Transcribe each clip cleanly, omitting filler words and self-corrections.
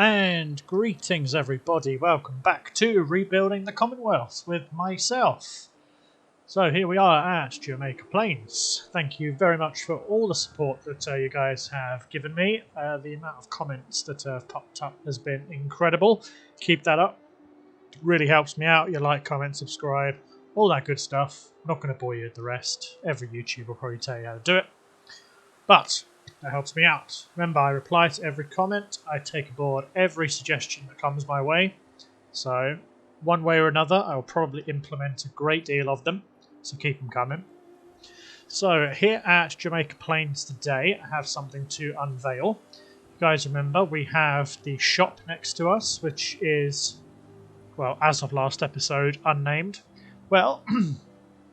And greetings everybody, welcome back to Rebuilding the Commonwealth with myself. So here we are at Jamaica Plains. Thank you very much for all the support that you guys have given me. The amount of comments that have popped up has been incredible. Keep that up, it really helps me out. You like, comment, subscribe, all that good stuff. I'm not going to bore you with the rest, every YouTuber will probably tell you how to do it. But that helps me out. Remember, I reply to every comment. I take aboard every suggestion that comes my way. So, one way or another, I will probably implement a great deal of them. So keep them coming. So, here at Jamaica Plains today, I have something to unveil. You guys remember, we have the shop next to us, which is, well, as of last episode, unnamed. Well,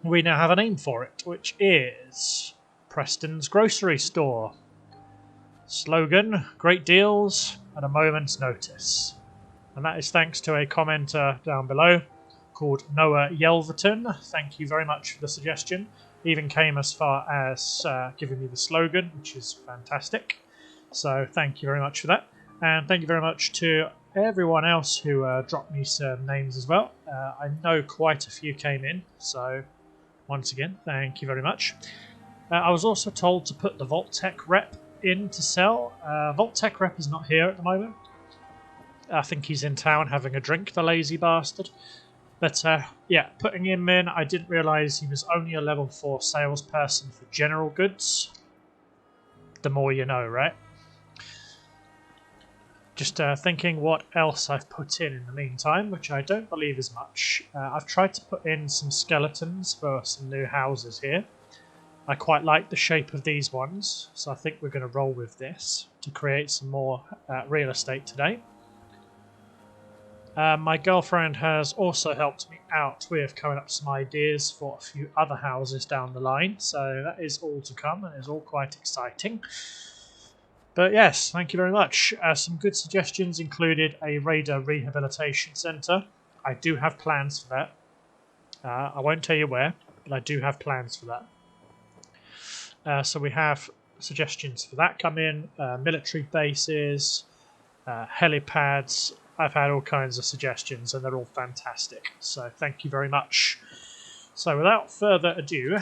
we now have a name for it, which is Preston's Grocery Store. Slogan, great deals at a moment's notice. And that is thanks to a commenter down below called Noah Yelverton. Thank you very much for the suggestion. Even came as far as giving me the slogan, which is fantastic. So thank you very much for that. And thank you very much to everyone else who dropped me some names as well. I know quite a few came in, so once again, thank you very much. I was also told to put the Vault-Tec rep in to sell. Vault-Tec rep is not here at the moment. I think he's in town having a drink, the lazy bastard. But yeah, putting him in, I didn't realise he was only a level 4 salesperson for general goods. The more you know, right? Just thinking what else I've put in the meantime, which I don't believe is much. I've tried to put in some skeletons for some new houses here. I quite like the shape of these ones, so I think we're going to roll with this to create some more real estate today. My girlfriend has also helped me out with coming up with some ideas for a few other houses down the line, so that is all to come and is all quite exciting. But yes, thank you very much. Some good suggestions included a Raider Rehabilitation Centre. I do have plans for that. I won't tell you where, but I do have plans for that. So we have suggestions for that come in, military bases, helipads. I've had all kinds of suggestions and they're all fantastic. So thank you very much. So without further ado,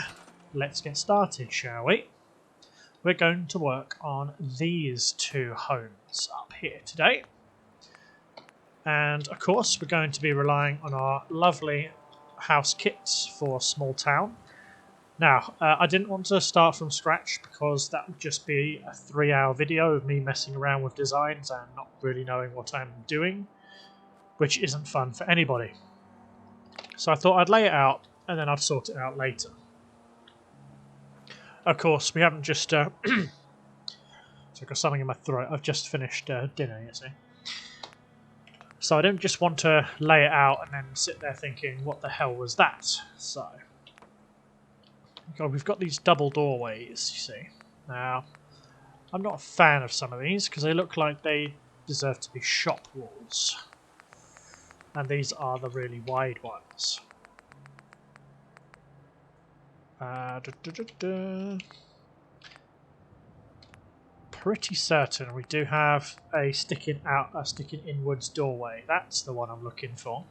let's get started, shall we? We're going to work on these two homes up here today. And of course, we're going to be relying on our lovely house kits for small town. Now, I didn't want to start from scratch because that would just be a 3-hour video of me messing around with designs and not really knowing what I'm doing, which isn't fun for anybody. So I thought I'd lay it out and then I'd sort it out later. Of course, we haven't just... so I've got something in my throat. I've just finished dinner, you see. So I don't just want to lay it out and then sit there thinking, what the hell was that? So... God, we've got these double doorways, you see. Now, I'm not a fan of some of these because they look like they deserve to be shop walls. And these are the really wide ones. Pretty certain we do have a sticking inwards doorway. That's the one I'm looking for.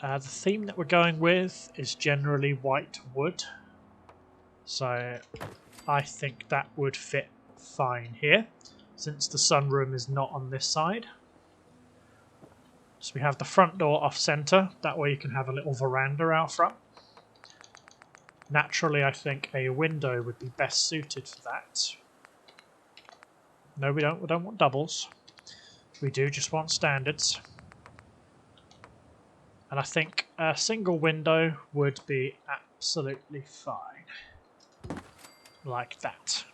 The theme that we're going with is generally white wood, so I think that would fit fine here, since the sunroom is not on this side. So we have the front door off centre, that way you can have a little veranda out front. Naturally, I think a window would be best suited for that. No, we don't want doubles. We do just want standards. And I think a single window would be absolutely fine, like that.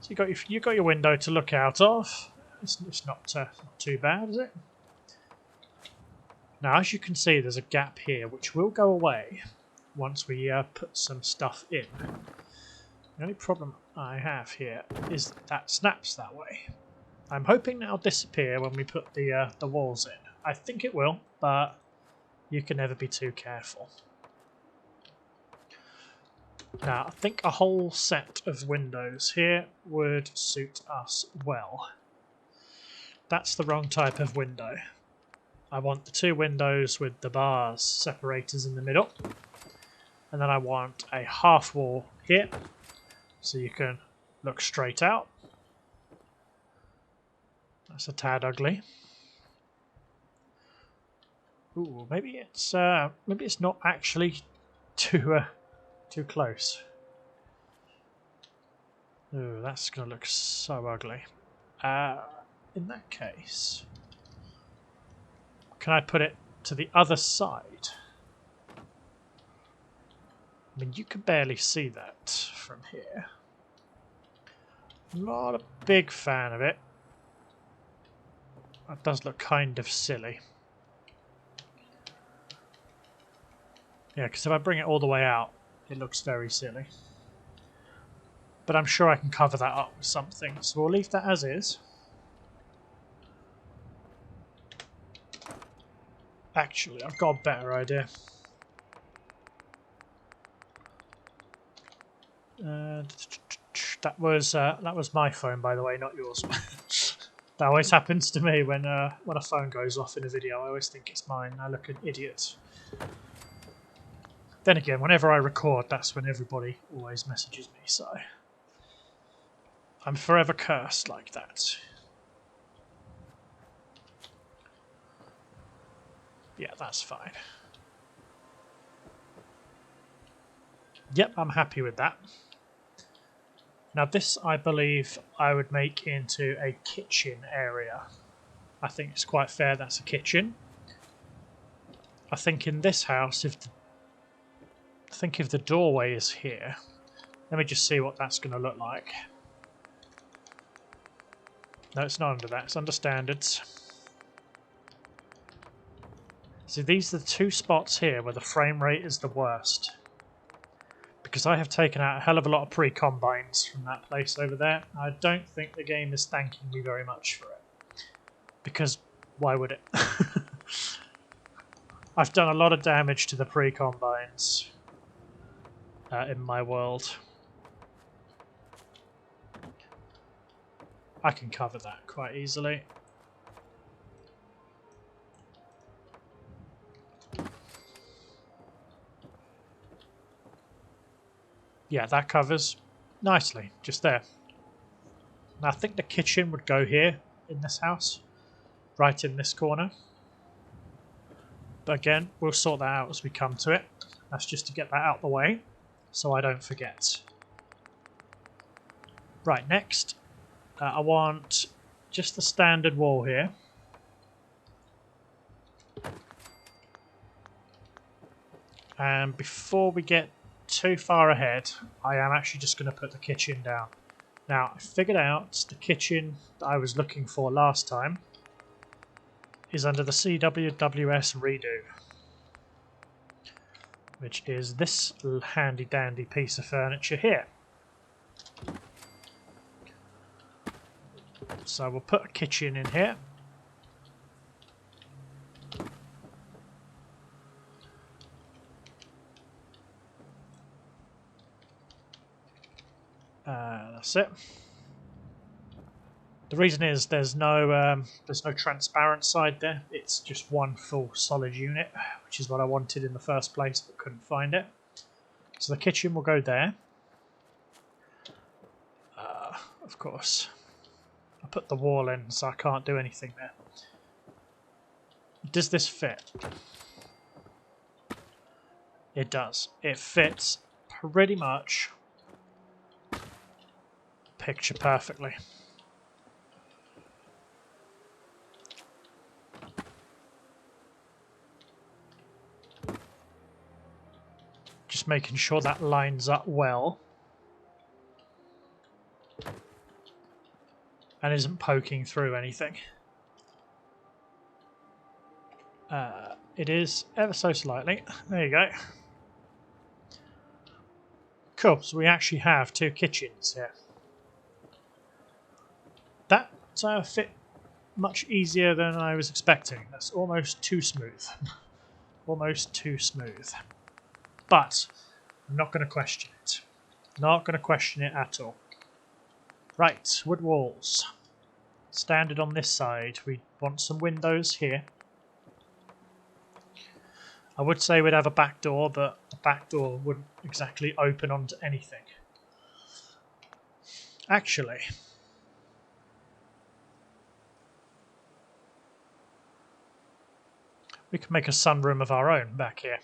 So you got your window to look out of. It's not too bad, is it? Now, as you can see, there's a gap here, which will go away once we put some stuff in. The only problem I have here is that snaps that way. I'm hoping that'll disappear when we put the walls in. I think it will, but you can never be too careful. Now, I think a whole set of windows here would suit us well. That's the wrong type of window. I want the two windows with the bars separators in the middle. And then I want a half wall here, so you can look straight out. That's a tad ugly. Ooh, maybe it's not actually too close. Ooh, that's gonna look so ugly. In that case, can I put it to the other side? I mean, you can barely see that from here. Not a big fan of it. That does look kind of silly. Yeah, because if I bring it all the way out, it looks very silly. But I'm sure I can cover that up with something, so we'll leave that as is. Actually, I've got a better idea. That was my phone, by the way, not yours. That always happens to me when a phone goes off in a video. I always think it's mine. I look an idiot. Then again, whenever I record, that's when everybody always messages me. So I'm forever cursed like that. Yeah, that's fine. Yep, I'm happy with that. Now this, I believe, I would make into a kitchen area. I think it's quite fair that's a kitchen. I think in this house, if the doorway is here, let me just see what that's going to look like. No, it's not under that. It's under standards. See, these are the two spots here where the frame rate is the worst. Because I have taken out a hell of a lot of pre-combines from that place over there. I don't think the game is thanking me very much for it. Because why would it? I've done a lot of damage to the pre-combines in my world. I can cover that quite easily. Yeah, that covers nicely, just there. Now I think the kitchen would go here in this house, right in this corner. But again, we'll sort that out as we come to it. That's just to get that out the way, so I don't forget. Right, next, I want just the standard wall here. And before we get too far ahead, I am actually just going to put the kitchen down. Now, I figured out the kitchen that I was looking for last time is under the CWWS redo, which is this handy dandy piece of furniture here. So we'll put a kitchen in here. That's it. The reason is there's no transparent side there. It's just one full solid unit, which is what I wanted in the first place, but couldn't find it. So the kitchen will go there. Of course, I put the wall in, so I can't do anything there. Does this fit? It does. It fits pretty much picture perfectly. Just making sure that lines up well and isn't poking through anything. It is ever so slightly. There you go. Cool, so we actually have two kitchens here. That fit much easier than I was expecting. That's almost too smooth. Almost too smooth. But I'm not going to question it. Not going to question it at all. Right, wood walls. Standard on this side. We want some windows here. I would say we'd have a back door, but the back door wouldn't exactly open onto anything. Actually, we can make a sunroom of our own back here.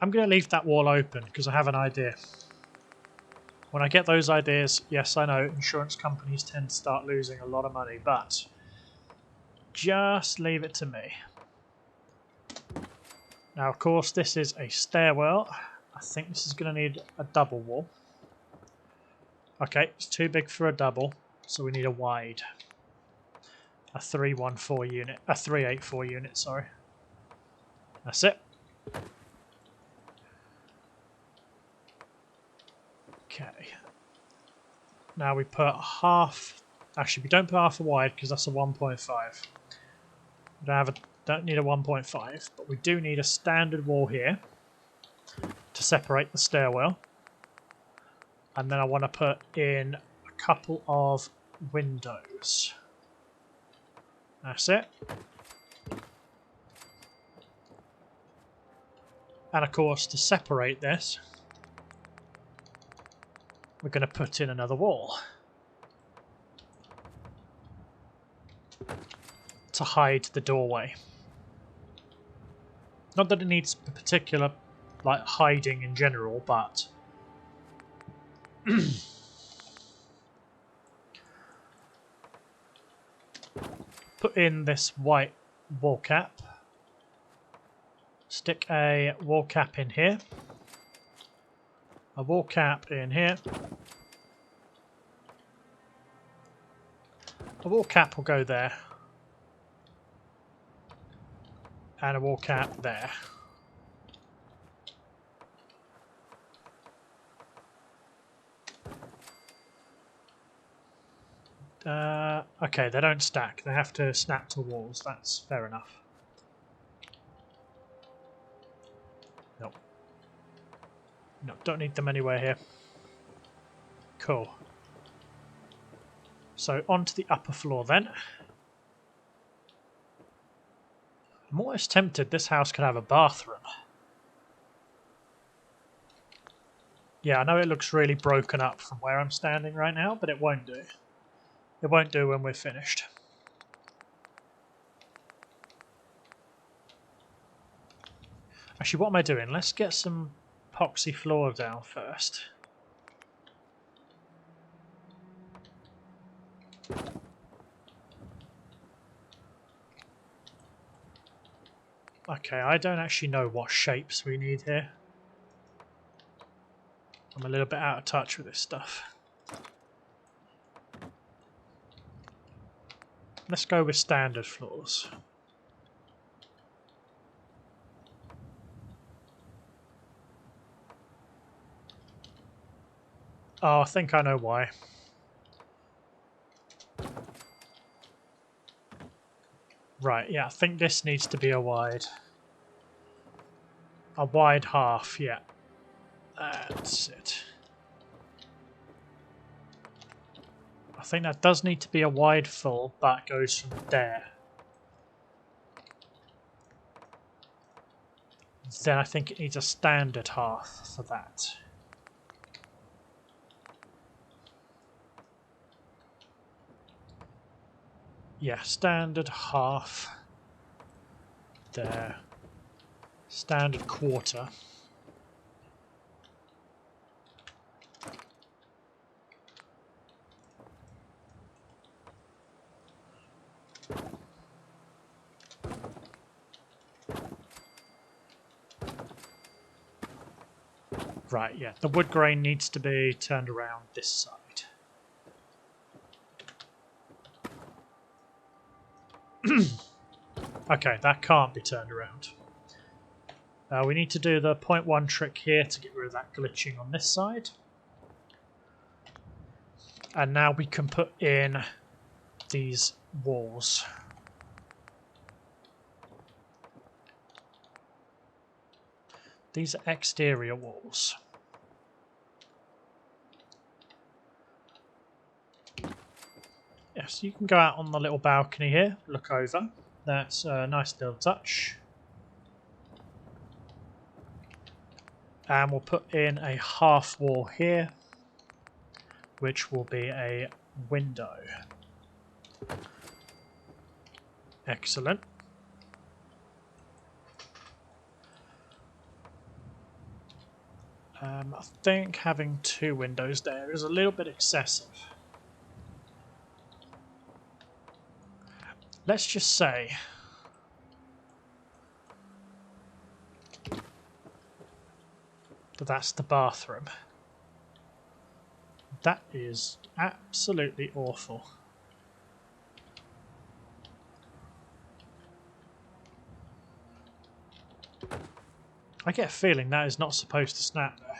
I'm going to leave that wall open because I have an idea. When I get those ideas, yes, I know insurance companies tend to start losing a lot of money, but just leave it to me. Now, of course, this is a stairwell. I think this is going to need a double wall. Okay, it's too big for a double, so we need a wide. A 314 unit, a 384 unit, sorry. That's it. Okay. Now we put half. Actually, we don't put half a wide because that's a 1.5. We don't need a 1.5, but we do need a standard wall here to separate the stairwell. And then I want to put in a couple of windows. That's it. And of course, to separate this, we're going to put in another wall to hide the doorway. Not that it needs a particular hiding in general, but put in this white wall cap. Stick a wall cap in here. A wall cap in here. A wall cap will go there. And a wall cap there. Okay, they don't stack. They have to snap to walls. That's fair enough. Nope. Nope, don't need them anywhere here. Cool. So onto the upper floor then. I'm almost tempted this house could have a bathroom. Yeah, I know it looks really broken up from where I'm standing right now, but it won't do. It won't do when we're finished. Actually, what am I doing? Let's get some epoxy floor down first. Okay, I don't actually know what shapes we need here. I'm a little bit out of touch with this stuff. Let's go with standard floors. Oh, I think I know why. Right, yeah, I think this needs to be a wide. A wide half, yeah. That's it. I think that does need to be a wide full, but it goes from there. Then I think it needs a standard half for that. Yeah, standard half. There. Standard quarter. Right, yeah, the wood grain needs to be turned around this side. Okay, that can't be turned around. We need to do the 0.1 trick here to get rid of that glitching on this side. And now we can put in these walls. These are exterior walls. Yes, you can go out on the little balcony here, look over. That's a nice little touch. And we'll put in a half wall here, which will be a window. Excellent. I think having 2 windows there is a little bit excessive. Let's just say that that's the bathroom. That is absolutely awful. I get a feeling that is not supposed to snap there.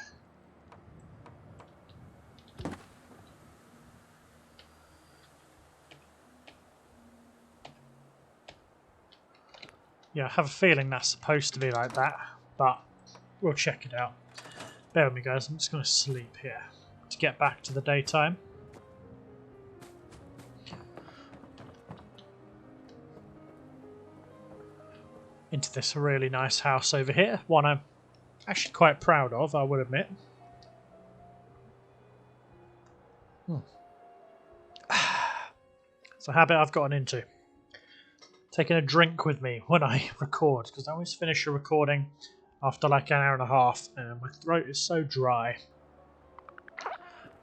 Yeah, I have a feeling that's supposed to be like that, but we'll check it out. Bear with me, guys. I'm just going to sleep here to get back to the daytime. Into this really nice house over here. One I'm actually quite proud of, I would admit. It's a habit I've gotten into. Taking a drink with me when I record, because I always finish a recording after like an hour and a half and my throat is so dry.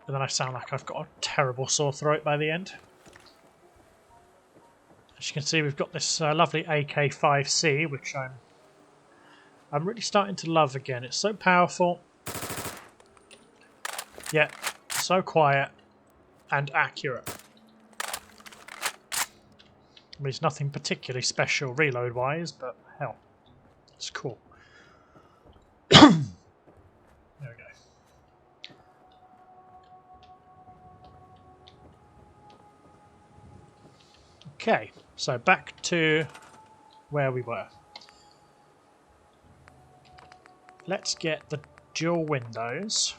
And then I sound like I've got a terrible sore throat by the end. As you can see, we've got this lovely AK-5C, which I'm really starting to love again. It's so powerful, yet so quiet and accurate. I mean, it's nothing particularly special reload-wise, but hell, it's cool. There we go. Okay, so back to where we were. Let's get the dual windows.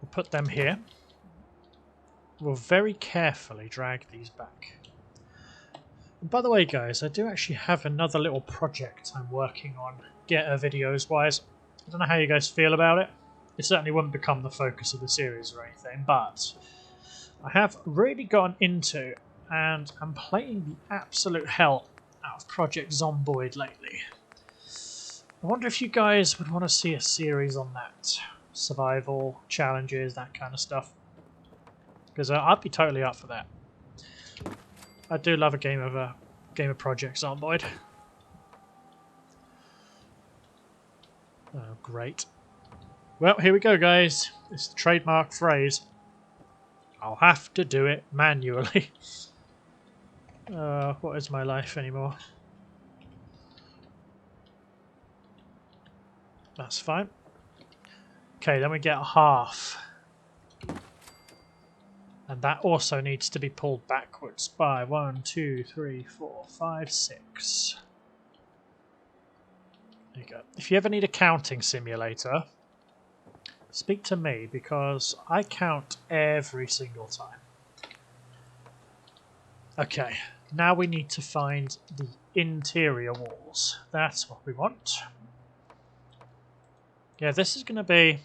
We'll put them here. We'll very carefully drag these back. And by the way, guys, I do actually have another little project I'm working on, videos wise. I don't know how you guys feel about it. It certainly wouldn't become the focus of the series or anything, but I have really gotten into and I'm playing the absolute hell out of Project Zomboid lately. I wonder if you guys would want to see a series on that. Survival, challenges, that kind of stuff. Because I'd be totally up for that. I do love a game of Project Zomboid. Oh, great. Well, here we go, guys. It's the trademark phrase. I'll have to do it manually. What is my life anymore? That's fine. Okay, then we get a half. And that also needs to be pulled backwards by 1, 2, 3, 4, 5, 6. There you go. If you ever need a counting simulator, speak to me because I count every single time. Okay, now we need to find the interior walls. That's what we want. Yeah, this is going to be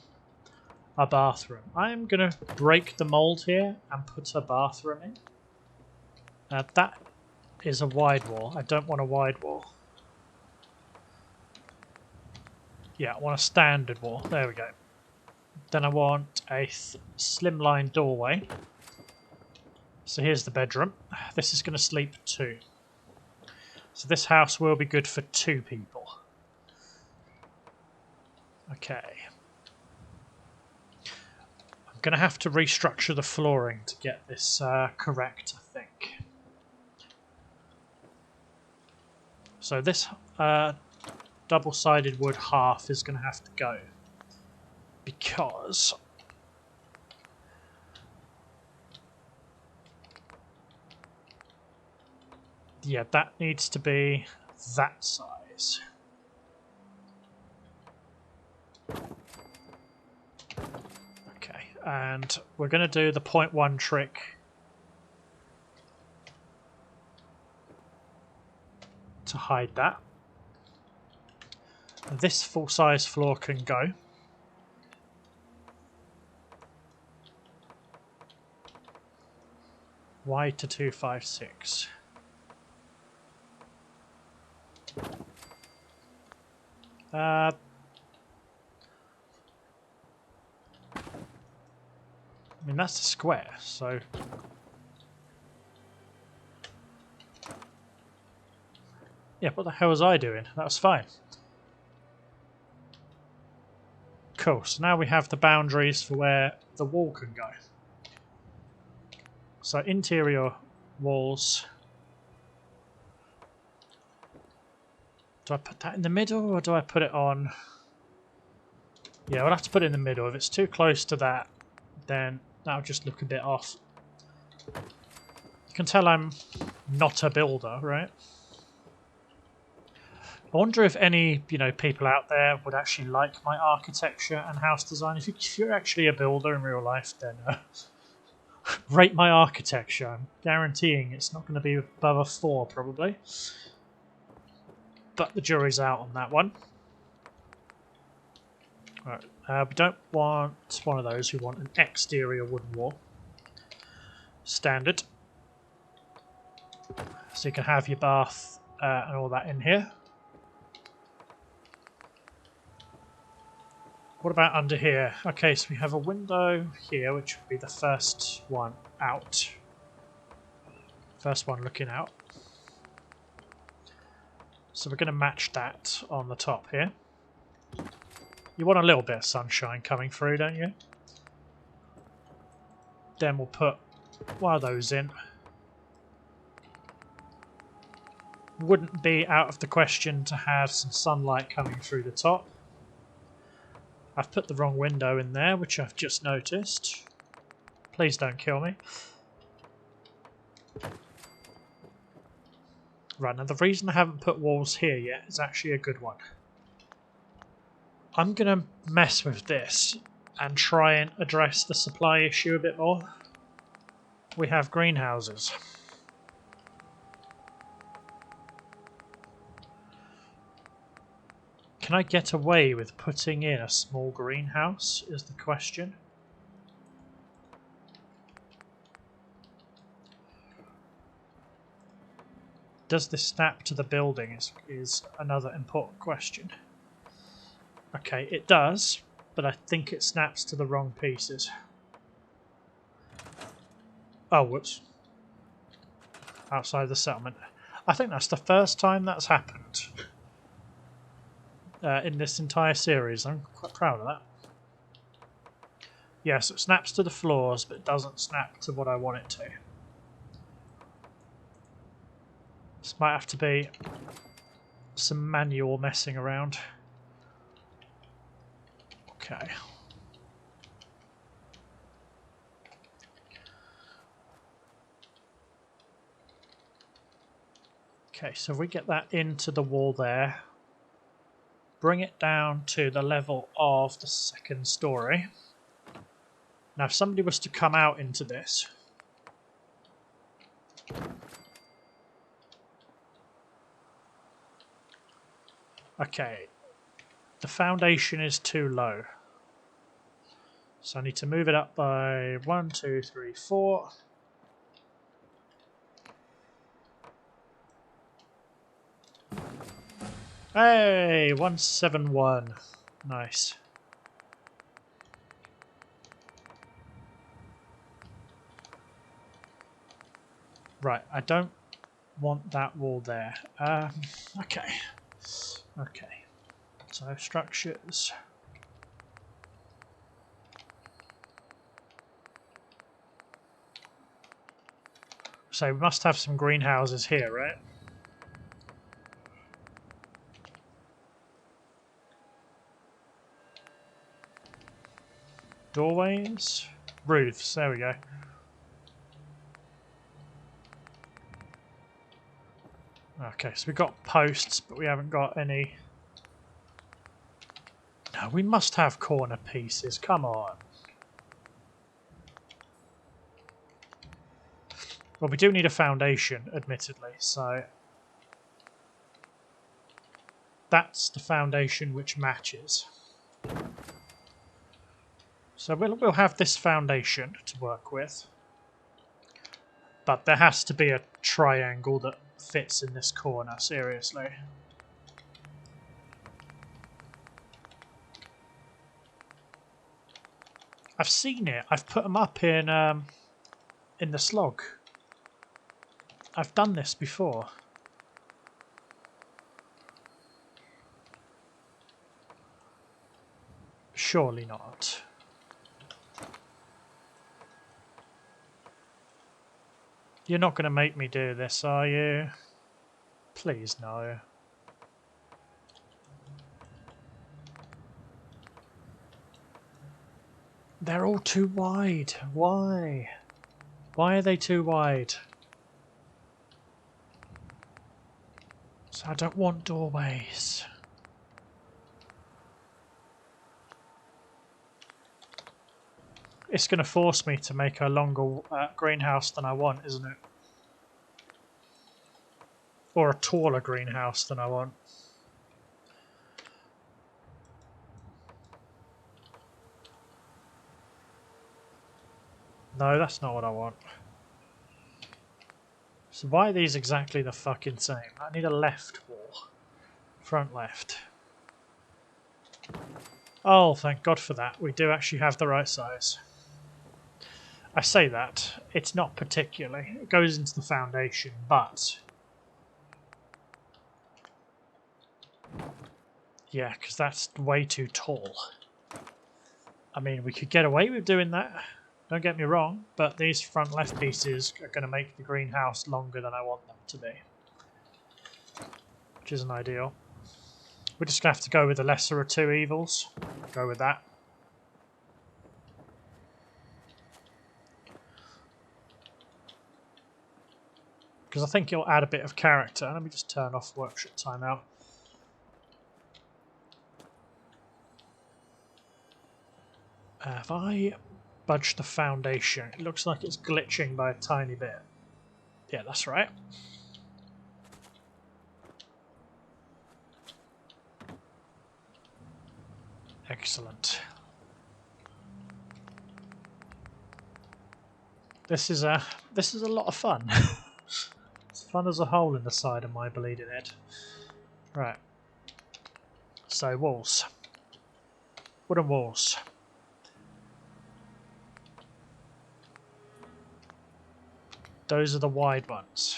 a bathroom. I'm going to break the mold here and put a bathroom in. That is a wide wall. I don't want a wide wall. Yeah, I want a standard wall. There we go. Then I want a slimline doorway. So here's the bedroom. This is going to sleep 2. So this house will be good for 2 people. Okay. I'm going to have to restructure the flooring to get this correct, I think. So this double-sided wood half is going to have to go. Because yeah, that needs to be that size. Okay, And we're going to do the 0.1 trick to hide that. This full-size floor can go. Y to 256. I mean, that's a square, so... Yeah, what the hell was I doing? That was fine. Cool, so now we have the boundaries for where the wall can go. So interior walls. Do I put that in the middle or do I put it on? Yeah, I'll have to put it in the middle. If it's too close to that, then that'll just look a bit off. You can tell I'm not a builder, right? I wonder if any, people out there would actually like my architecture and house design. If you're actually a builder in real life, then rate my architecture. I'm guaranteeing it's not going to be above a 4, probably. But the jury's out on that one. Right, we don't want one of those. We want an exterior wooden wall. Standard. So you can have your bath and all that in here. What about under here? Okay, so we have a window here, which would be the first one out. First one looking out. So we're going to match that on the top here. You want a little bit of sunshine coming through, don't you? Then we'll put one of those in. Wouldn't be out of the question to have some sunlight coming through the top. I've put the wrong window in there, which I've just noticed. Please don't kill me. Right, now the reason I haven't put walls here yet is actually a good one. I'm going to mess with this and try and address the supply issue a bit more. We have greenhouses. Can I get away with putting in a small greenhouse, is the question. Does this snap to the building is another important question. Okay, it does, but I think it snaps to the wrong pieces. Oh, whoops. Outside the settlement. I think that's the first time that's happened. In this entire series. I'm quite proud of that. Yes, it snaps to the floors, but it doesn't snap to what I want it to. This might have to be some manual messing around. Okay. Okay, so if we get that into the wall there, bring it down to the level of the second story. Now, if somebody was to come out into this, okay, the foundation is too low. So I need to move it up by 1, 2, 3, 4. Hey, 171. Nice. Right, I don't want that wall there. Okay. Okay. So structures. So we must have some greenhouses here, right? Doorways, roofs, there we go. Okay, so we've got posts, but we haven't got any. No, we must have corner pieces, come on. Well, we do need a foundation, admittedly, so that's the foundation which matches. So we'll have this foundation to work with, but there has to be a triangle that fits in this corner, seriously. I've seen it. I've put them up in the slog. I've done this before. Surely not. You're not going to make me do this, are you? Please, no. They're all too wide. Why? Why are they too wide? So I don't want doorways. It's going to force me to make a longer greenhouse than I want, isn't it? Or a taller greenhouse than I want. No, that's not what I want. So why are these exactly the fucking same? I need a left wall. Front left. Oh, thank God for that. We do actually have the right size. I say that. It's not particularly. It goes into the foundation, but... yeah, because that's way too tall. I mean, we could get away with doing that. Don't get me wrong, but these front left pieces are going to make the greenhouse longer than I want them to be. Which isn't ideal. We're just going to have to go with the lesser of two evils. Go with that. Because I think it'll add a bit of character. Let me just turn off workshop timeout. If I budge the foundation, it looks like it's glitching by a tiny bit. Yeah, that's right. Excellent. This is a lot of fun. It's fun as a hole in the side of my bleeding head. Right. So walls. Wooden walls. Those are the wide ones.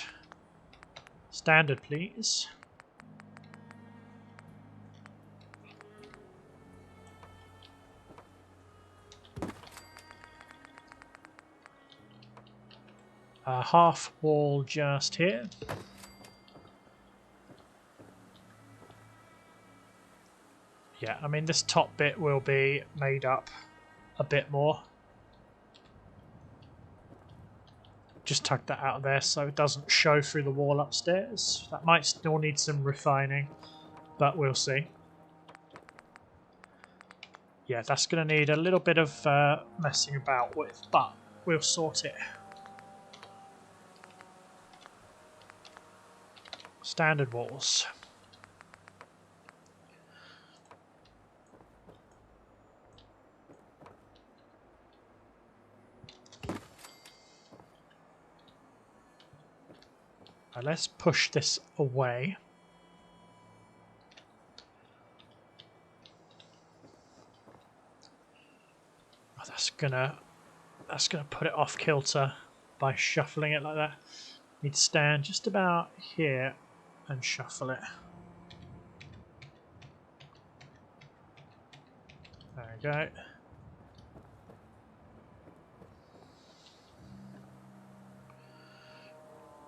Standard, please. A half wall just here. Yeah, I mean this top bit will be made up a bit more. Just tuck that out of there so it doesn't show through the wall upstairs. That might still need some refining, but we'll see. Yeah, that's going to need a little bit of messing about with, but we'll sort it. Standard walls. Now let's push this away. Oh, that's gonna put it off kilter by shuffling it like that. Need to stand just about here and shuffle it. There we go.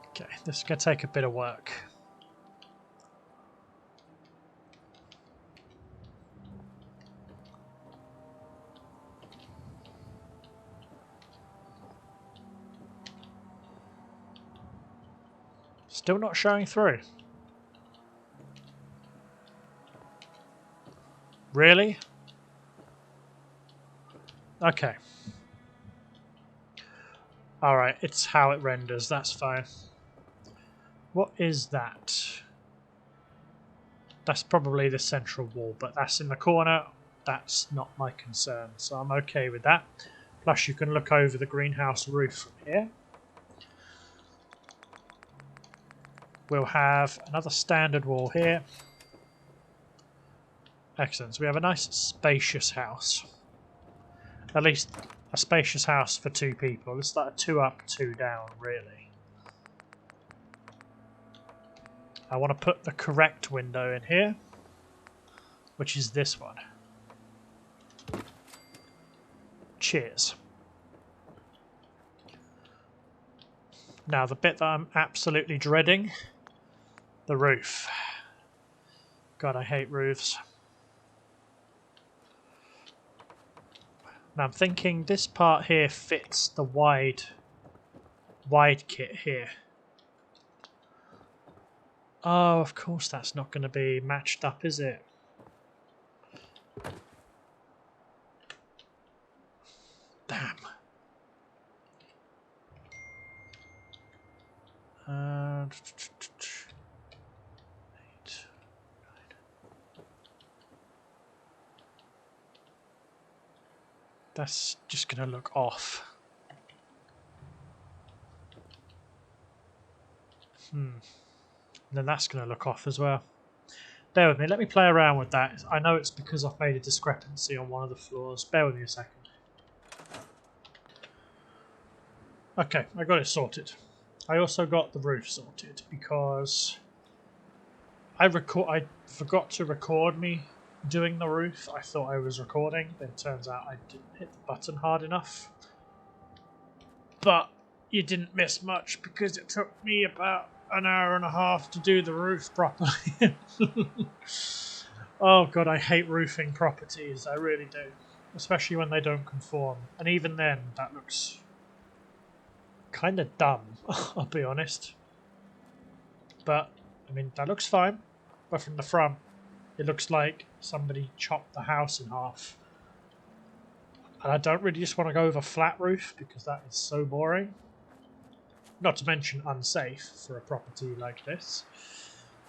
Okay, this is going to take a bit of work. Still not showing through. Really? Okay. Alright, it's how it renders, that's fine. What is that? That's probably the central wall, but that's in the corner. That's not my concern, so I'm okay with that. Plus you can look over the greenhouse roof from here. We'll have another standard wall here. Excellent, so we have a nice spacious house. At least a spacious house for two people. It's like a 2 up, 2 down, really. I want to put the correct window in here, which is this one. Cheers. Now the bit that I'm absolutely dreading, the roof. God, I hate roofs. Now I'm thinking this part here fits the wide kit here. Oh, of course that's not going to be matched up, is it? Damn. That's just going to look off. Then that's going to look off as well. Bear with me, let me play around with that. I know it's because I've made a discrepancy on one of the floors. Bear with me a second. Okay, I got it sorted. I also got the roof sorted because I forgot to record me doing the roof. I thought I was recording, then it turns out I didn't hit the button hard enough. But you didn't miss much because it took me about an hour and a half to do the roof properly. Oh god, I hate roofing properties, I really do. Especially when they don't conform. And even then, that looks kind of dumb, I'll be honest. But, I mean, that looks fine. But from the front, it looks like somebody chopped the house in half. And I don't really just want to go over flat roof because that is so boring. Not to mention unsafe for a property like this.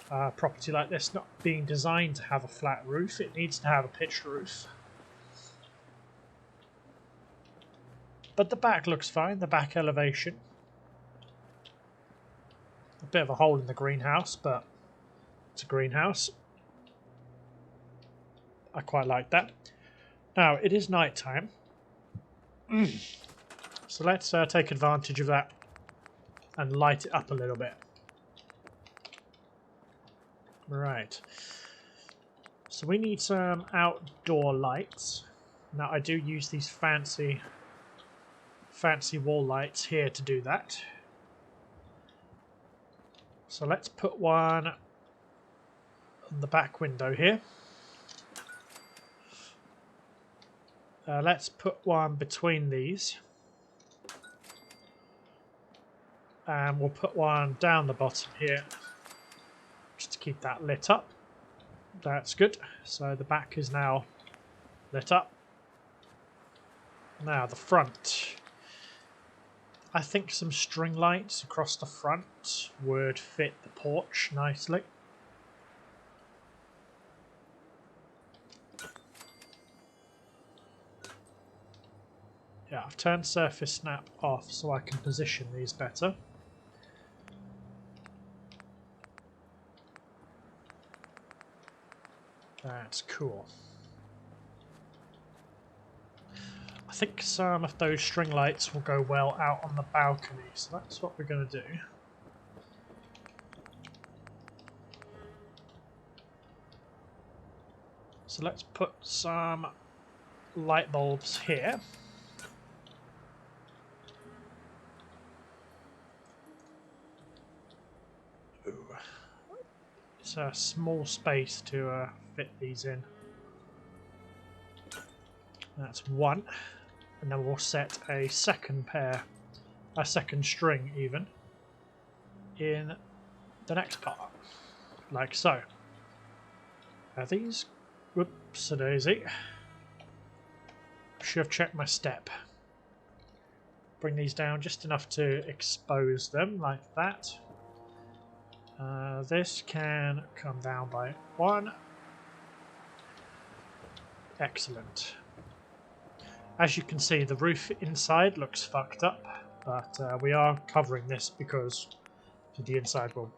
Property like this not being designed to have a flat roof, it needs to have a pitched roof. But the back looks fine, the back elevation. A bit of a hole in the greenhouse, but it's a greenhouse. I quite like that. Now, it is night time. So let's take advantage of that and light it up a little bit. Right. So we need some outdoor lights. Now I do use these fancy wall lights here to do that. So let's put one on the back window here. Let's put one between these. And we'll put one down the bottom here, just to keep that lit up. That's good. So the back is now lit up. Now the front. I think some string lights across the front would fit the porch nicely. Yeah, I've turned surface snap off so I can position these better. That's cool. I think some of those string lights will go well out on the balcony, so that's what we're going to do. So let's put some light bulbs here. Ooh. It's a small space to fit these in. That's one. And then we'll set a second pair, a second string even, in the next part, like so. Are these? Whoops-a-daisy. Should have checked my step. bring these down just enough to expose them like that. This can come down by 1. Excellent. As you can see, the roof inside looks fucked up, but we are covering this because the inside will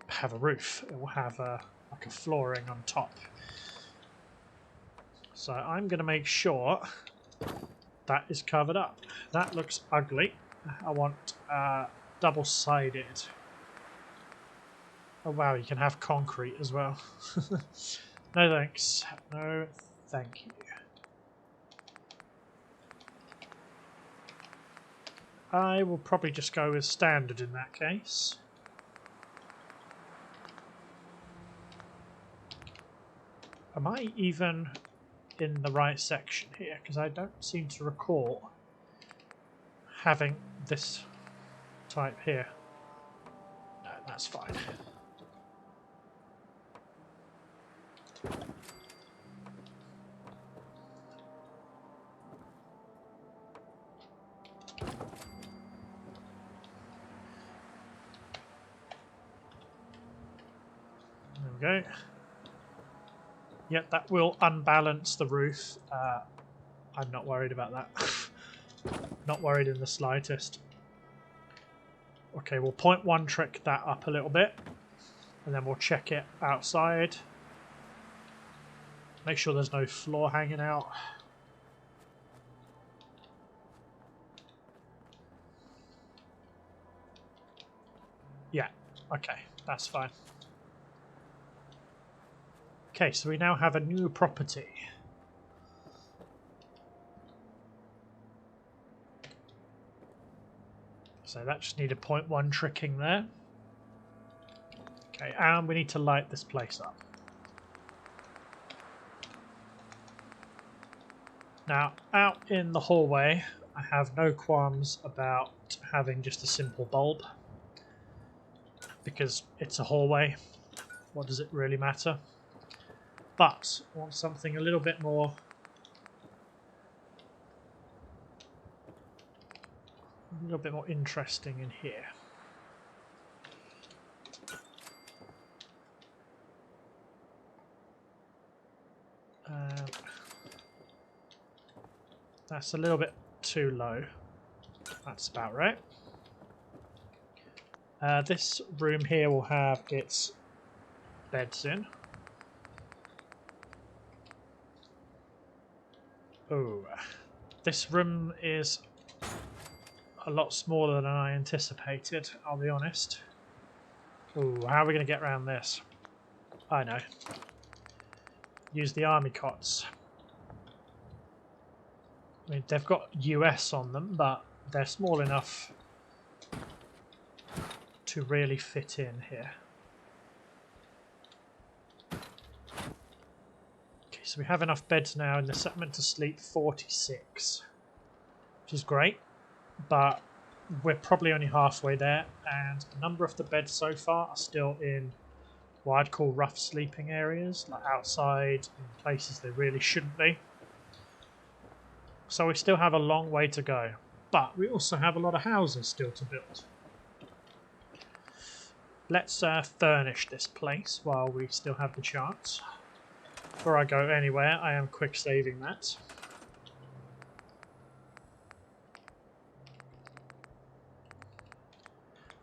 have a roof. It will have like a flooring on top. So I'm going to make sure that is covered up. That looks ugly. I want double-sided. Oh wow, you can have concrete as well. No thanks. No thank you. I will probably just go with standard in that case. Am I even in the right section here? Because I don't seem to recall having this type here. No, that's fine. There we go. Yep, that will unbalance the roof. I'm not worried about that. Not worried in the slightest. Okay, we'll 0.1 trick that up a little bit, and then we'll check it outside. Make sure there's no floor hanging out. Yeah, okay, that's fine. Okay, so we now have a new property. So that just needed 0.1 tricking there. Okay, and we need to light this place up. Now, out in the hallway, I have no qualms about having just a simple bulb. Because it's a hallway, what does it really matter? But I want something a little bit more interesting in here. That's a little bit too low. That's about right. This room here will have its beds in. Oh, this room is a lot smaller than I anticipated, I'll be honest. Oh, how are we going to get around this? I know. Use the army cots. I mean, they've got US on them, but they're small enough to really fit in here. Okay, so we have enough beds now in the settlement to sleep 46, which is great, but we're probably only halfway there, and a number of the beds so far are still in what I'd call rough sleeping areas, like outside in places they really shouldn't be. So we still have a long way to go, but we also have a lot of houses still to build. Let's furnish this place while we still have the chance. Before I go anywhere, I am quick saving that.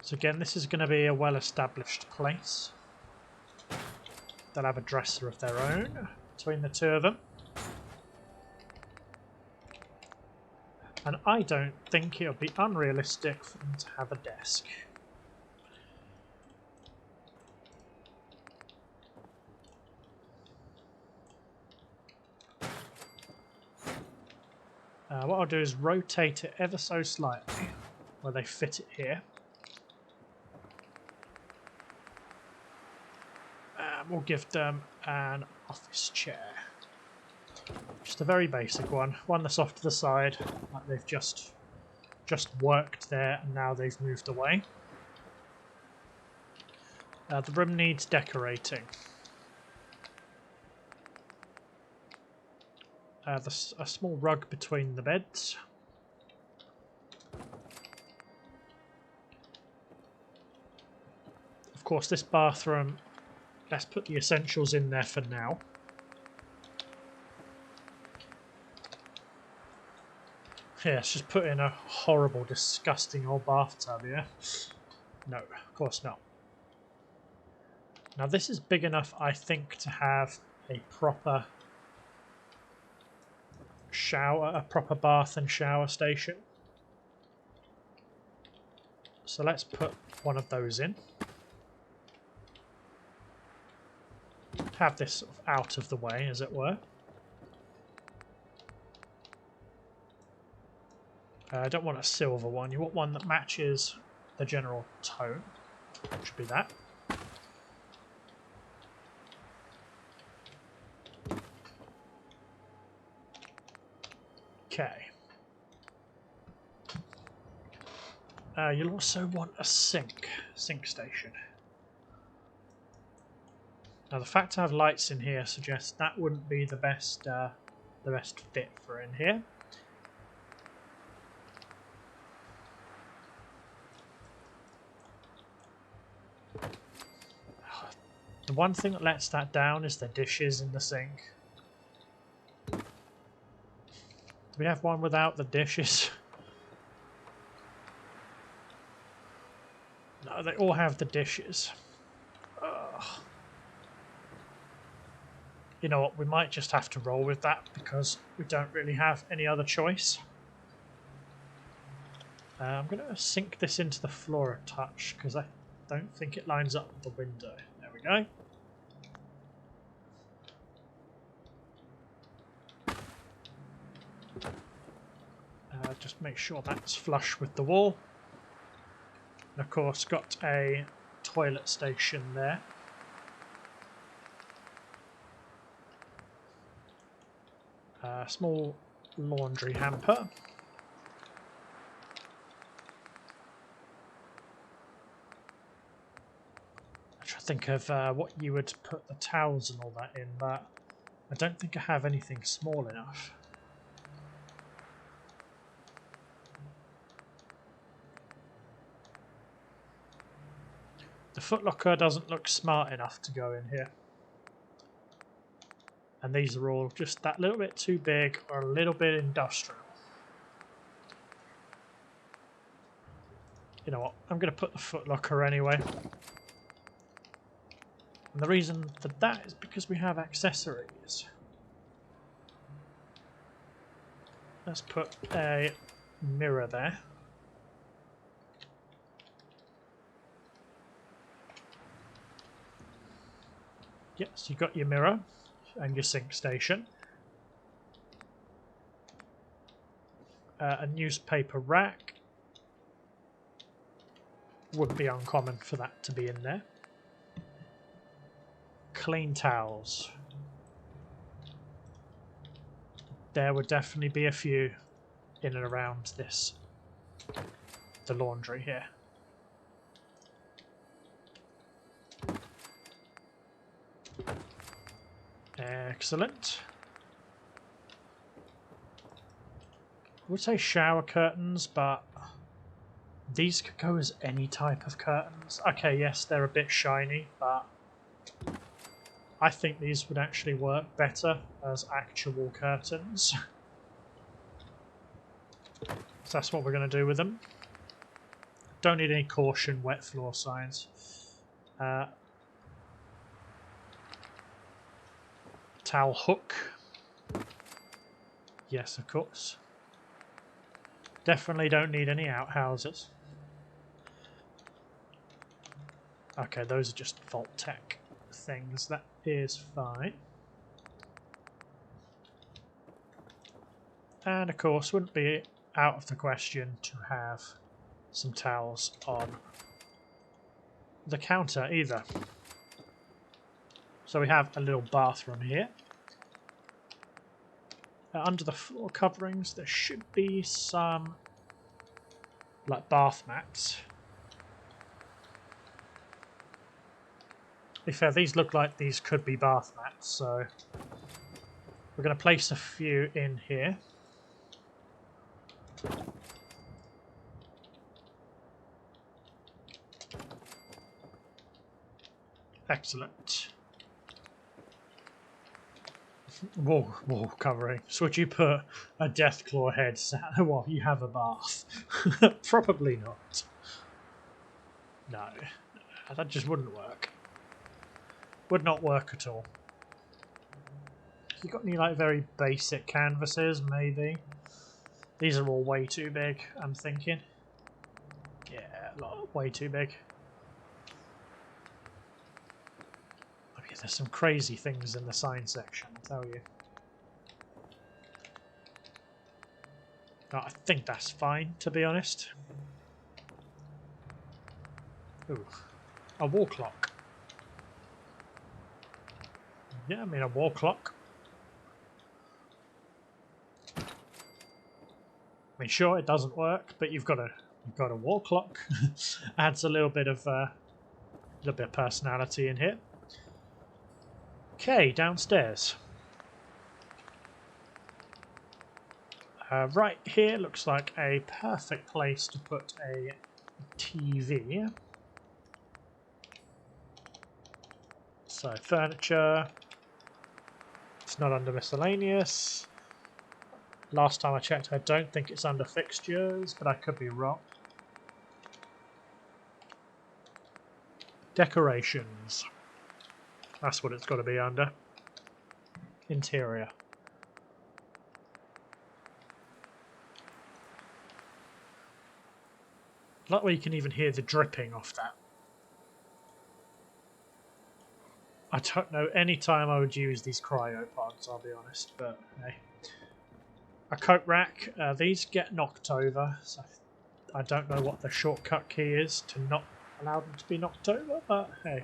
So again, this is going to be a well-established place. They'll have a dresser of their own between the two of them. And I don't think it'll be unrealistic for them to have a desk. What I'll do is rotate it ever so slightly where they fit it here. We'll give them an office chair. Just a very basic one that's off to the side, like they've just worked there and now they've moved away. The room needs decorating. A small rug between the beds. course, this bathroom, let's put the essentials in there for now. Yeah, let's just put in a horrible, disgusting old bathtub here. No, of course not. Now this is big enough, I think, to have a proper shower, a proper bath and shower station. So let's put one of those in. Have this sort of out of the way, as it were. I don't want a silver one. You want one that matches the general tone. Should be that. Okay. You'll also want a sink station. Now the fact I have lights in here suggests that wouldn't be the best fit for in here. The one thing that lets that down is the dishes in the sink. Do we have one without the dishes? No, they all have the dishes. Ugh. You know what, we might just have to roll with that because we don't really have any other choice. I'm going to sink this into the floor a touch because I don't think it lines up with the window. There we go. Just make sure that's flush with the wall. And of course got a toilet station there. A small laundry hamper. I'm trying to think of what you would put the towels and all that in, but I don't think I have anything small enough. The footlocker doesn't look smart enough to go in here. And these are all just that little bit too big or a little bit industrial. You know what, I'm going to put the footlocker anyway. And the reason for that is because we have accessories. Let's put a mirror there. Yes, you got your mirror and your sink station. A newspaper rack. Wouldn't be uncommon for that to be in there. Clean towels. There would definitely be a few in and around the laundry here. Excellent. I would say shower curtains, but these could go as any type of curtains. Okay, yes, they're a bit shiny, but I think these would actually work better as actual curtains. So that's what we're going to do with them. Don't need any caution, wet floor signs. Towel hook. Yes, of course. Definitely don't need any outhouses. Okay, those are just Vault-Tec things. That is fine. And of course, wouldn't be out of the question to have some towels on the counter either. So we have a little bathroom here. Under the floor coverings, there should be some like bath mats. To be fair, these look like these could be bath mats, so we're going to place a few in here. Excellent. Wall covering. So would you put a Deathclaw head while you have a bath? Probably not. No, that just wouldn't work. Would not work at all. You got any like very basic canvases? Maybe. These are all way too big. I'm thinking. Yeah, way too big. Okay, there's some crazy things in the sign section, I'll tell you. No, I think that's fine, to be honest. Ooh, a wall clock. Yeah, I mean a wall clock. I mean, sure, it doesn't work, but you've got a wall clock. Adds a little bit of personality in here. Okay, downstairs. Right here looks like a perfect place to put a TV. So furniture. It's not under miscellaneous. Last time I checked, I don't think it's under fixtures, but I could be wrong. Decorations. That's what it's got to be under. Interior. That way you can even hear the dripping off that. I don't know any time I would use these cryopods, I'll be honest, but hey. A coat rack. These get knocked over, so I don't know what the shortcut key is to not allow them to be knocked over, but hey.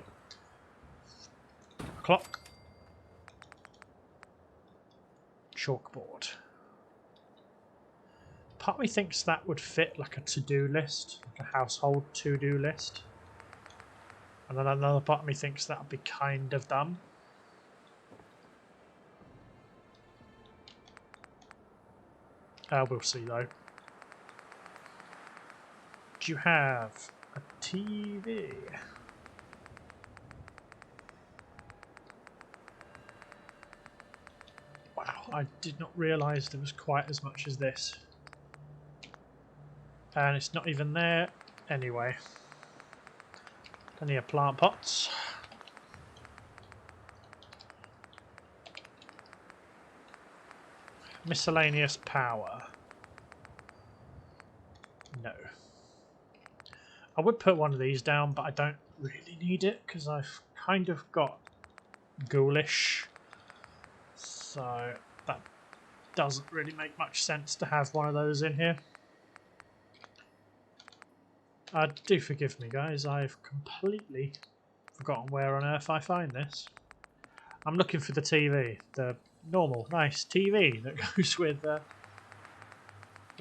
Clock. Chalkboard. Part of me thinks that would fit like a to-do list, like a household to-do list. And then another part of me thinks that would be kind of dumb. We'll see though. Do you have a TV? Wow, I did not realise there was quite as much as this. And it's not even there anyway. Plenty of plant pots. Miscellaneous power. No. I would put one of these down, but I don't really need it because I've kind of got ghoulish. So that doesn't really make much sense to have one of those in here. Do forgive me, guys. I've completely forgotten where on earth I find this. I'm looking for the TV, the normal, nice TV that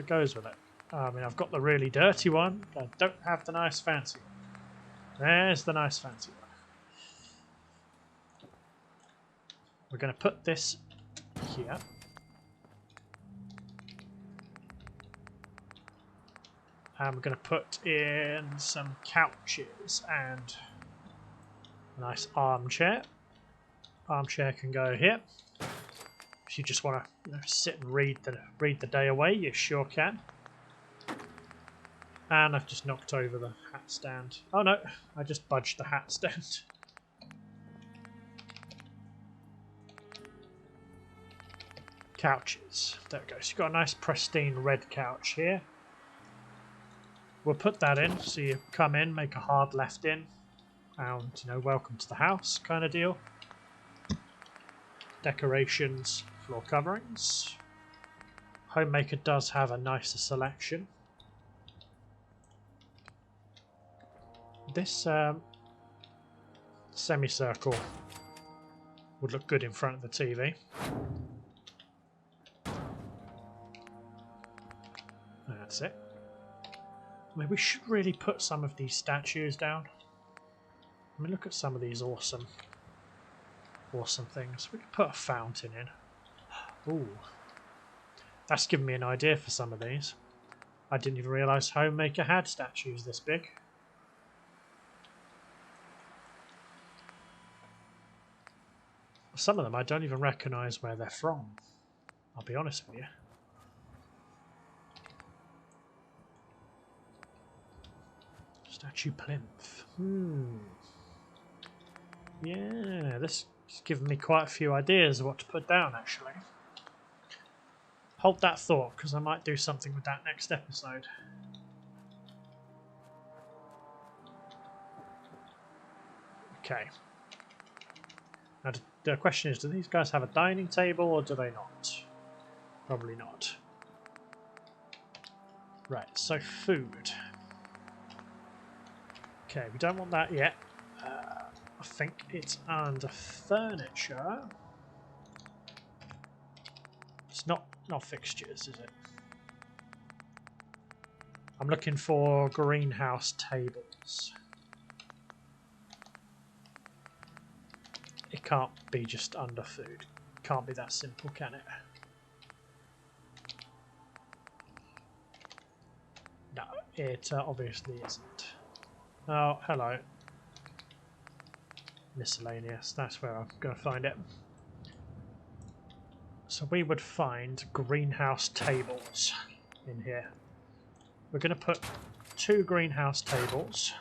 goes with it. I mean, I've got the really dirty one. I don't have the nice fancy one. There's the nice fancy one. We're going to put this here. And we're going to put in some couches and a nice armchair. Armchair can go here. If you just want to sit and read the day away, you sure can. And I've just knocked over the hat stand. Oh no, I just budged the hat stand. Couches. There we go. So you've got a nice pristine red couch here. We'll put that in, so you come in, make a hard left in, and welcome to the house kind of deal. Decorations, floor coverings. Homemaker does have a nicer selection. This semicircle would look good in front of the TV. That's it. I mean, we should really put some of these statues down. I mean, look at some of these awesome things. We could put a fountain in. Ooh. That's given me an idea for some of these. I didn't even realise Homemaker had statues this big. Some of them I don't even recognise where they're from. I'll be honest with you. Statue plinth. Yeah, this is giving me quite a few ideas of what to put down, actually. Hold that thought, because I might do something with that next episode. Okay. Now, the question is, do these guys have a dining table, or do they not? Probably not. Right, so food. Okay, we don't want that yet. I think it's under furniture. It's not fixtures, is it? I'm looking for greenhouse tables. It can't be just under food. Can't be that simple, can it? No, it obviously isn't. Oh, hello. Miscellaneous, that's where I'm going to find it. So we would find greenhouse tables in here. We're going to put 2 greenhouse tables.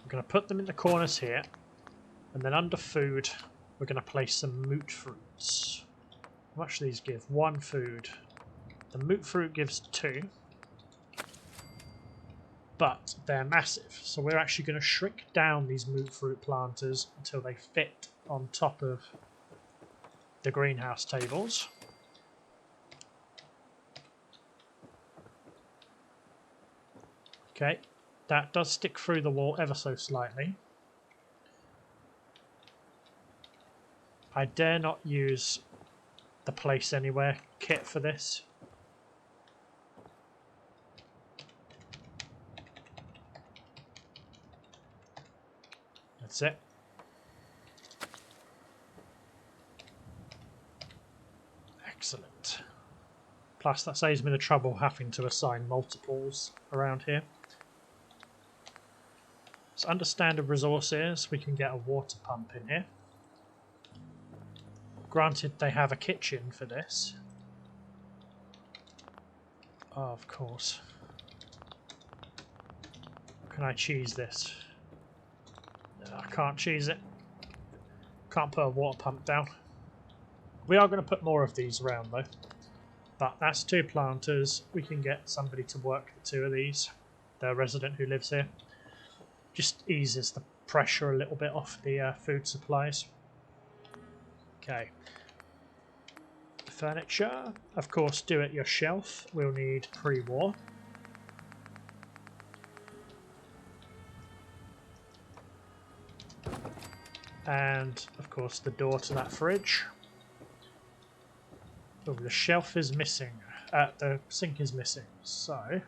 We're going to put them in the corners here, and then under food we're going to place some moot fruits. How much do these give? 1 food. The moot fruit gives 2, but they're massive, so we're actually going to shrink down these moot fruit planters until they fit on top of the greenhouse tables. Okay, that does stick through the wall ever so slightly. I dare not use the place anywhere kit for this. That's it. Excellent. Plus that saves me the trouble having to assign multiples around here. So under standard resources we can get a water pump in here. Granted they have a kitchen for this. Oh, of course. Can I cheese this? No, I can't cheese it. Can't put a water pump down. We are going to put more of these around though. But that's 2 planters. We can get somebody to work the 2 of these. The resident who lives here. Just eases the pressure a little bit off the food supplies. Okay. Furniture. Of course, do it yourself. We'll need pre-war. And, of course, the door to that fridge. Oh, the shelf is missing. The sink is missing, so...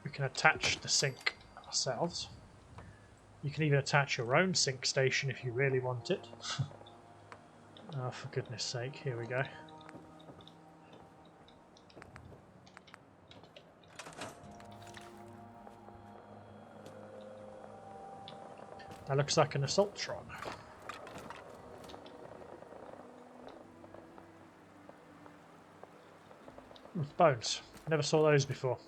we can attach the sink ourselves. You can even attach your own sink station if you really want it. Oh, for goodness sake, here we go. That looks like an Assaultron. Bones. Never saw those before.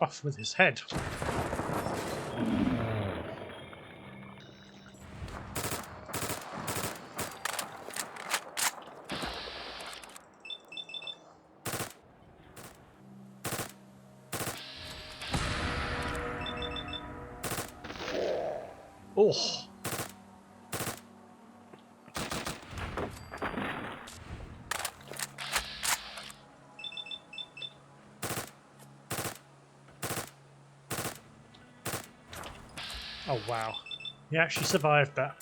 Off with his head. Oh. Oh wow. He actually survived that.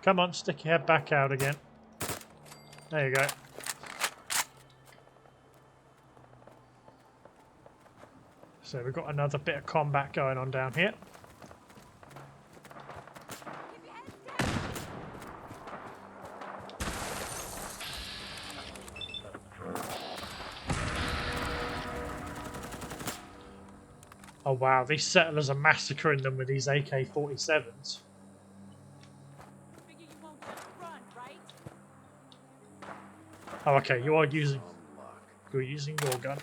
Come on, stick your head back out again. There you go. So we've got another bit of combat going on down here. Oh wow, these settlers are massacring them with these AK-47s. Oh okay, you're using your gun.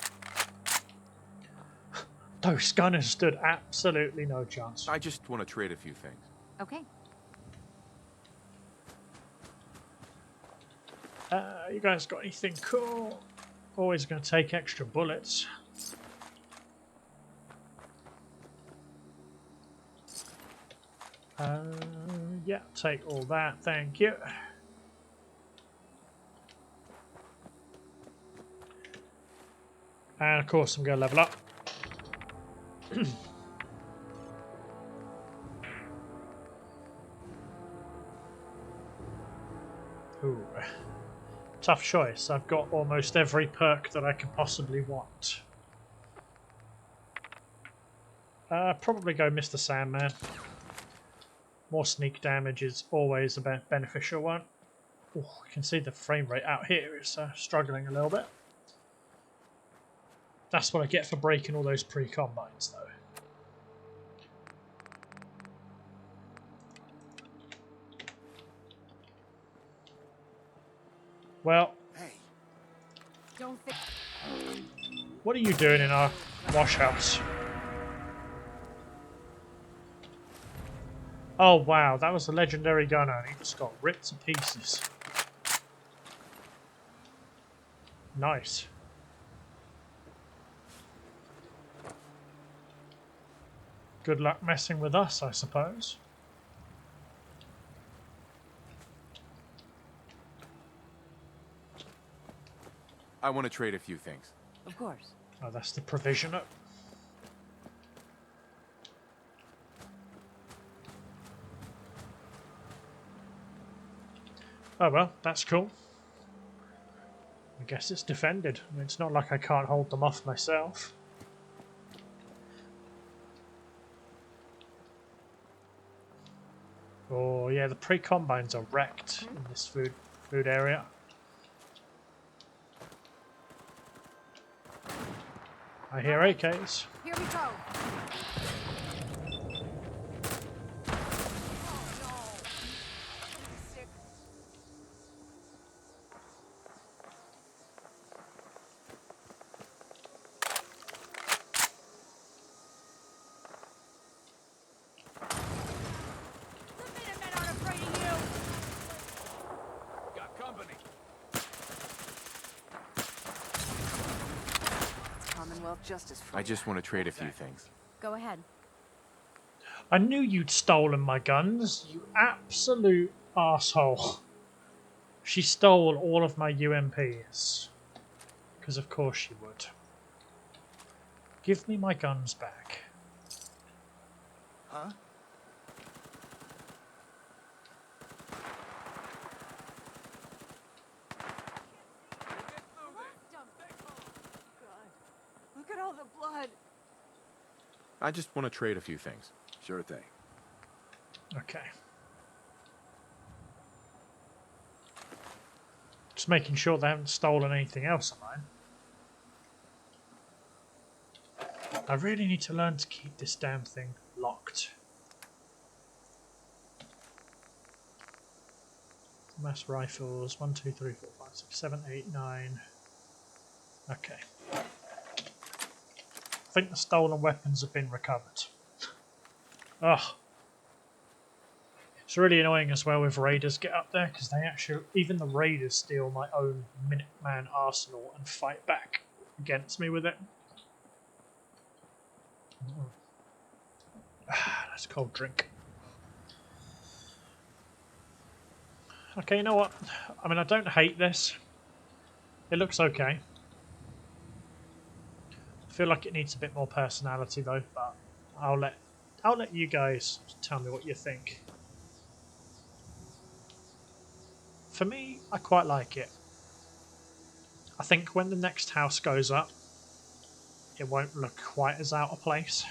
Those gunners stood absolutely no chance. I just want to trade a few things. Okay. You guys got anything cool? Always going to take extra bullets. Yeah, take all that, thank you. And of course I'm going to level up. Ooh. Tough choice. I've got almost every perk that I could possibly want. Probably go Mr. Sandman. More sneak damage is always a beneficial one. Ooh, I can see the frame rate out here is struggling a little bit. That's what I get for breaking all those pre-combines though. Well, Hey. Don't think. what are you doing in our wash house? Oh wow, that was a legendary gunner and he just got ripped to pieces. Nice. Good luck messing with us, I suppose. I want to trade a few things. Of course. Oh, that's the provisioner. Oh well, that's cool. I guess it's defended. I mean, it's not like I can't hold them off myself. Oh yeah, the pre-combines are wrecked in this food area. I hear AKs. Here we go. Commonwealth justice. I just want to trade a few things. Go ahead. I knew you'd stolen my guns, you absolute asshole. She stole all of my UMPs. Because of course she would. Give me my guns back. Huh? Look at all the blood. I just want to trade a few things. Sure thing. Okay. Just making sure they haven't stolen anything else of mine. I really need to learn to keep this damn thing locked. Mass rifles, 1, 2, 3, 4, 5, 6, 7, 8, 9. Okay. I think the stolen weapons have been recovered. Ugh. It's really annoying as well if raiders get up there because they actually, even the raiders steal my own Minuteman arsenal and fight back against me with it. That's a cold drink. Okay, you know what? I mean, I don't hate this. It looks okay. feel like it needs a bit more personality though, but I'll let you guys tell me what you think. For me, I quite like it. I think when the next house goes up, it won't look quite as out of place.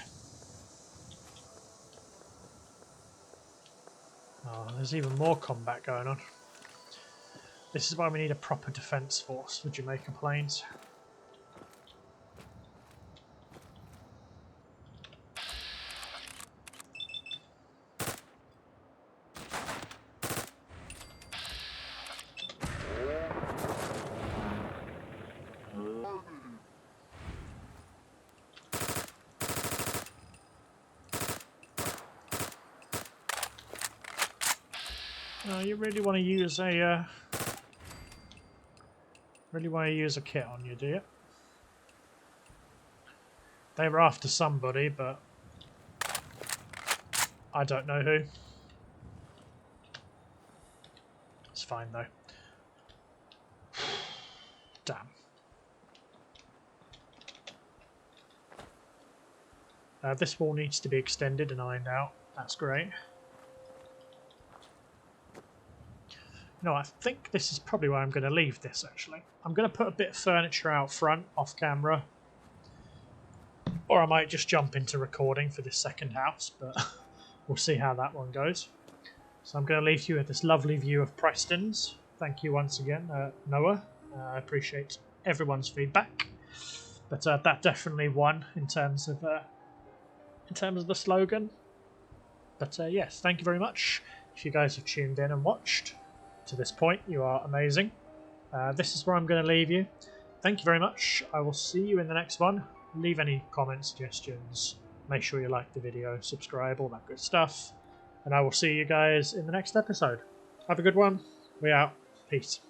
Oh, there's even more combat going on. This is why we need a proper defence force for Jamaica Plains. No, you really want to use a kit on you, do you? They were after somebody, but I don't know who. It's fine though. Damn. This wall needs to be extended and ironed out. That's great. No, I think this is probably where I'm going to leave this, actually. I'm going to put a bit of furniture out front, off camera. Or I might just jump into recording for this second house, but we'll see how that one goes. So I'm going to leave you with this lovely view of Preston's. Thank you once again, Noah. I appreciate everyone's feedback. But that definitely won in terms of the slogan. But yes, thank you very much. If you guys have tuned in and watched to this point, you are amazing. This is where I'm going to leave you. Thank you very much. I will see you in the next one. Leave any comments, suggestions. Make sure you like the video, subscribe, all that good stuff. And I will see you guys in the next episode. Have a good one. We out. Peace.